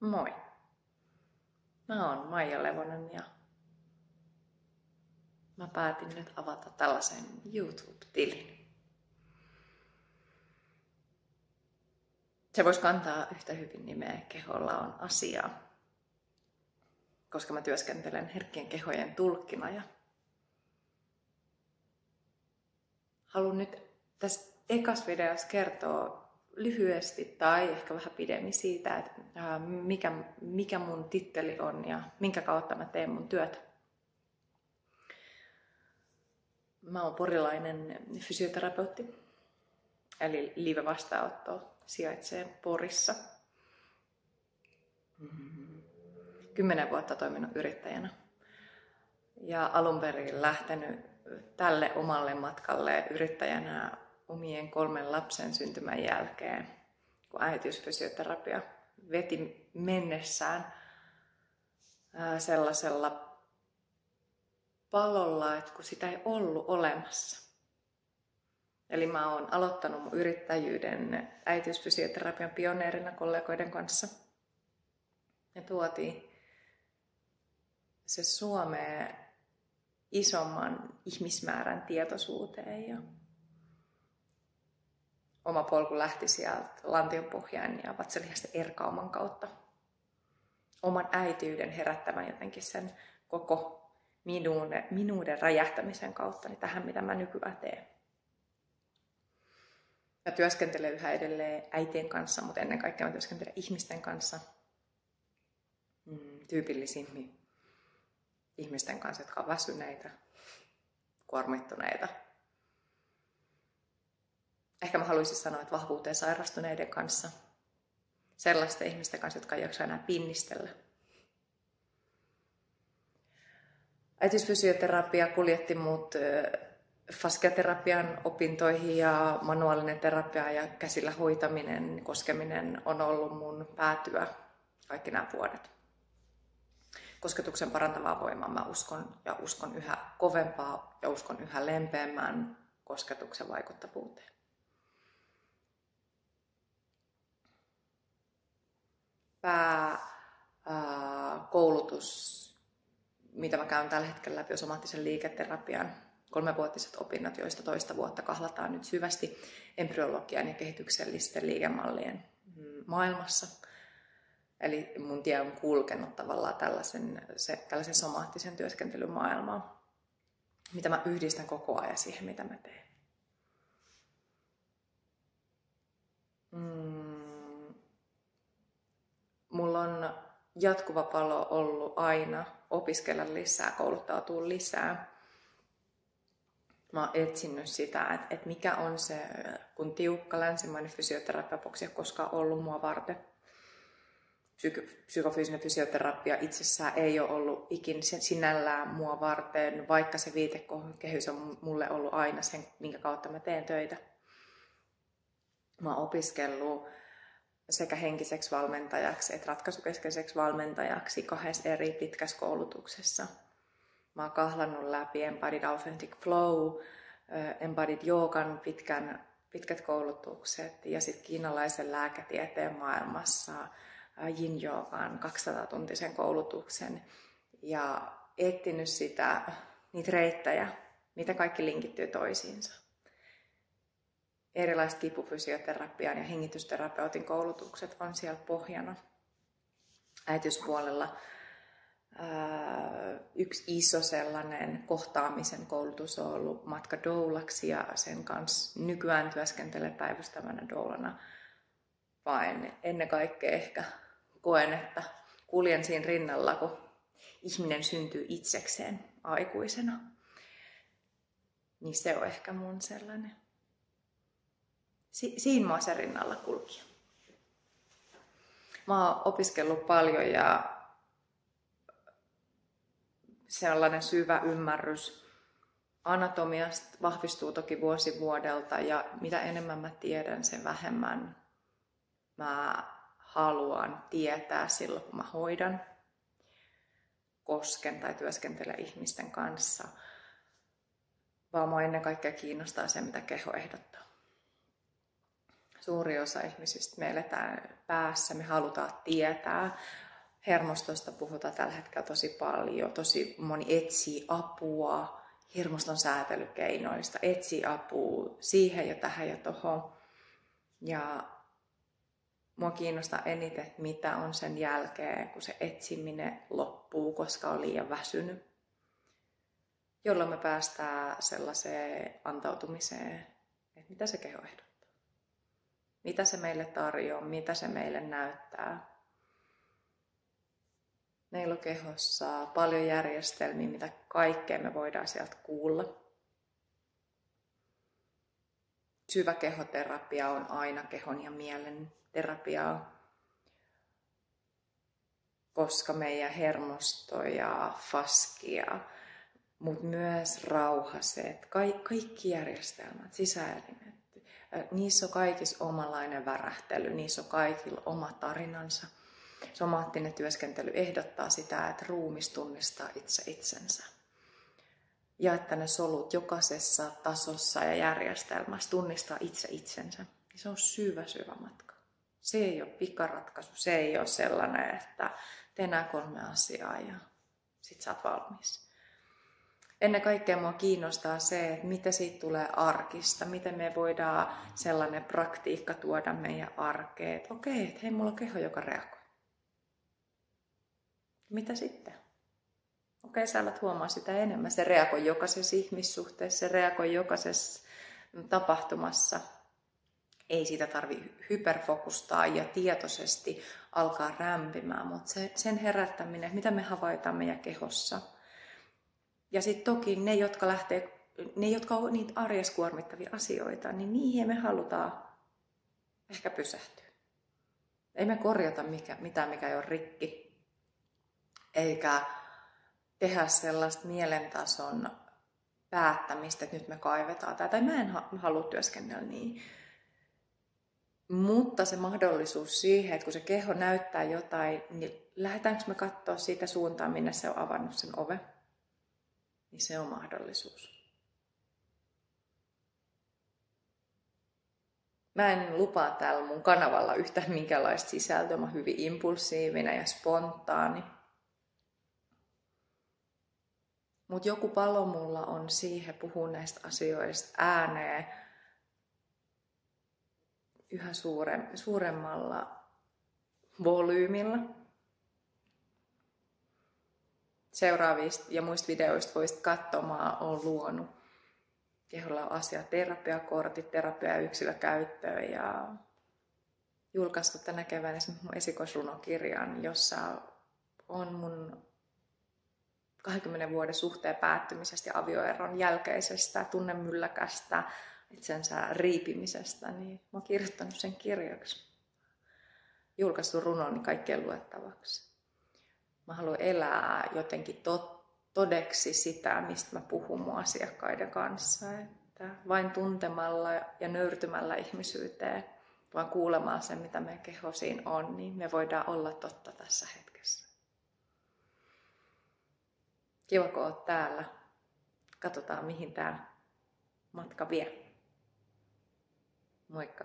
Moi! Mä oon Maija Levonen ja mä päätin nyt avata tällaisen YouTube-tilin. Se voisi kantaa yhtä hyvin nimeä Keholla on asiaa, koska mä työskentelen herkkien kehojen tulkkina ja haluan nyt tässä ekas videossa kertoa lyhyesti tai ehkä vähän pidemmin siitä, että mikä mun titteli on ja minkä kautta mä teen mun työtä. Mä oon porilainen fysioterapeutti, eli live-vastaanotto sijaitsee Porissa. 10 vuotta toiminut yrittäjänä ja alun perin lähtenyt tälle omalle matkalle yrittäjänä omien 3 lapsen syntymän jälkeen, kun äitiysfysioterapia veti mennessään sellaisella palolla, että kun sitä ei ollut olemassa. Eli mä oon aloittanut mun yrittäjyyden äitiysfysioterapian pioneerina kollegoiden kanssa. Me tuotiin se Suomeen isomman ihmismäärän tietoisuuteen ja oma polku lähti sieltä lantionpohjaan ja vatsalihasta erkauman kautta. Oman äityyden herättävän jotenkin sen koko minuuden räjähtämisen kautta niin tähän, mitä mä nykyään teen. Mä työskentelen yhä edelleen äitien kanssa, mutta ennen kaikkea mä työskentelen ihmisten kanssa. Tyypillisimmin ihmisten kanssa, jotka on väsyneitä, kuormittuneita. Ehkä mä haluaisin sanoa, että vahvuuteen sairastuneiden kanssa. Sellaisten ihmisten kanssa, jotka ei jaksa enää pinnistellä. Äitiysfysioterapia kuljetti mut fasciaterapian opintoihin ja manuaalinen terapia ja käsillä hoitaminen, koskeminen on ollut mun päätyö kaikki nämä vuodet. Kosketuksen parantavaa voimaa mä uskon yhä kovempaa ja uskon yhä lempeämmän kosketuksen vaikuttavuuteen. Pääkoulutus, mitä mä käyn tällä hetkellä läpi, on somaattisen liiketerapian 3-vuotiset opinnot, joista toista vuotta kahlataan nyt syvästi embryologian ja kehityksellisten liikemallien maailmassa. Eli mun tie on kulkenut tavallaan tällaisen somaattisen työskentelyn maailmaan, mitä mä yhdistän koko ajan siihen, mitä mä teen. Mulla on jatkuva palo ollut aina opiskella lisää, kouluttautua lisää. Mä oon etsinyt sitä, että mikä on se, kun tiukka länsimainen fysioterapiaboksi ei ole koskaan ollut mua varten. Psykofyysinen fysioterapia itsessään ei ole ollut ikinä sinällään mua varten, vaikka se viitekehys on mulle ollut aina sen, minkä kautta mä teen töitä. Mä oon opiskellut sekä henkiseksi valmentajaksi että ratkaisukeskeiseksi valmentajaksi 2 eri pitkässä koulutuksessa. Mä oon kahlannut läpi Embodied Authentic Flow, Embodied Yogan pitkät koulutukset ja sitten kiinalaisen lääketieteen maailmassa Yin Yogan 200-tuntisen koulutuksen ja etsinyt niitä reittejä, miten kaikki linkittyy toisiinsa. Erilaiset kipufysioterapian ja hengitysterapeutin koulutukset on siellä pohjana. Äitiyspuolella yksi iso sellainen kohtaamisen koulutus on ollut matka doulaksi ja sen kanssa nykyään työskentelen päivystävänä doulana. Vain ennen kaikkea ehkä koen, että kuljen siinä rinnalla, kun ihminen syntyy itsekseen aikuisena. Niin se on ehkä mun sellainen. Siinä mä oon sen rinnalla kulkija. Mä oon opiskellut paljon ja sellainen syvä ymmärrys anatomiasta vahvistuu toki vuosi vuodelta ja mitä enemmän mä tiedän, sen vähemmän mä haluan tietää silloin, kun mä hoidan, kosken tai työskentelen ihmisten kanssa. Vaan mua ennen kaikkea kiinnostaa se, mitä keho ehdottaa. suuri osa ihmisistä me eletään päässä, me halutaan tietää. Hermostosta puhutaan tällä hetkellä tosi paljon, tosi moni etsii apua hermoston säätelykeinoista, etsii apua siihen ja tähän ja tohon. Ja mua kiinnostaa eniten, että mitä on sen jälkeen, kun se etsiminen loppuu, koska on liian väsynyt. Jolloin me päästään sellaiseen antautumiseen, että mitä se keho ehdottaa. Mitä se meille tarjoaa, mitä se meille näyttää. Meillä on kehossa paljon järjestelmiä, mitä kaikkea me voidaan sieltä kuulla. Syvä kehoterapia on aina kehon ja mielen terapiaa, koska meidän hermosto ja faskia, mutta myös rauhaset, kaikki järjestelmät, sisäelimet, niissä on kaikissa omanlainen värähtely, niissä on kaikilla oma tarinansa. Somaattinen työskentely ehdottaa sitä, että ruumis tunnistaa itse itsensä. Ja että ne solut jokaisessa tasossa ja järjestelmässä tunnistaa itse itsensä. Se on syvä matka. Se ei ole pikaratkaisu. Se ei ole sellainen, että tee nämä 3 asiaa ja sit sä oot valmis. Ennen kaikkea mua kiinnostaa se, että mitä siitä tulee arkista. Miten me voidaan sellainen praktiikka tuoda meidän arkeen. Että okei, että hei, mulla on keho, joka reagoi. Mitä sitten? Okei, sä alat huomaa sitä enemmän. Se reagoi jokaisessa ihmissuhteessa, se reagoi jokaisessa tapahtumassa. Ei sitä tarvitse hyperfokustaa ja tietoisesti alkaa rämpimään, mutta sen herättäminen, mitä me havaitaan meidän kehossa. Ja sitten toki ne, jotka on niitä arjessa kuormittavia asioita, niin niihin me halutaan ehkä pysähtyä. Ei me korjata mitään, mikä ei ole rikki. Eikä tehdä sellaista mielentason päättämistä, että nyt me kaivetaan tätä. Tai mä en halua työskennellä niin. Mutta se mahdollisuus siihen, että kun se keho näyttää jotain, niin lähdetäänkö me katsoa siitä suuntaan, minne se on avannut sen oven? Niin se on mahdollisuus. Mä en lupaa täällä mun kanavalla yhtään minkälaista sisältöä. Mä oon hyvin impulsiivinen ja spontaani. Mutta joku palo mulla on siihen puhua näistä asioista ääneen yhä suuremmalla volyymilla. Seuraavista ja muista videoista voisit katsoa, mä oon luonut keholla asiaterapiakortit, terapia- ja yksilökäyttöön ja julkaistu tänä keväänä mun esikoisrunokirjan, jossa on mun 20 vuoden suhteen päättymisestä ja avioeron jälkeisestä tunnemylläkästä, itsensä riipimisestä, niin mä oon kirjoittanut sen kirjaksi. Julkaistu runoni kaikkien luettavaksi. Mä haluan elää jotenkin todeksi sitä, mistä mä puhun mun asiakkaiden kanssa. Että vain tuntemalla ja nöyrtymällä ihmisyyteen, vaan kuulemaan sen, mitä meidän keho siinä on, niin me voidaan olla totta tässä hetkessä. Kiva, kun oot täällä. Katsotaan, mihin tää matka vie. Moikka!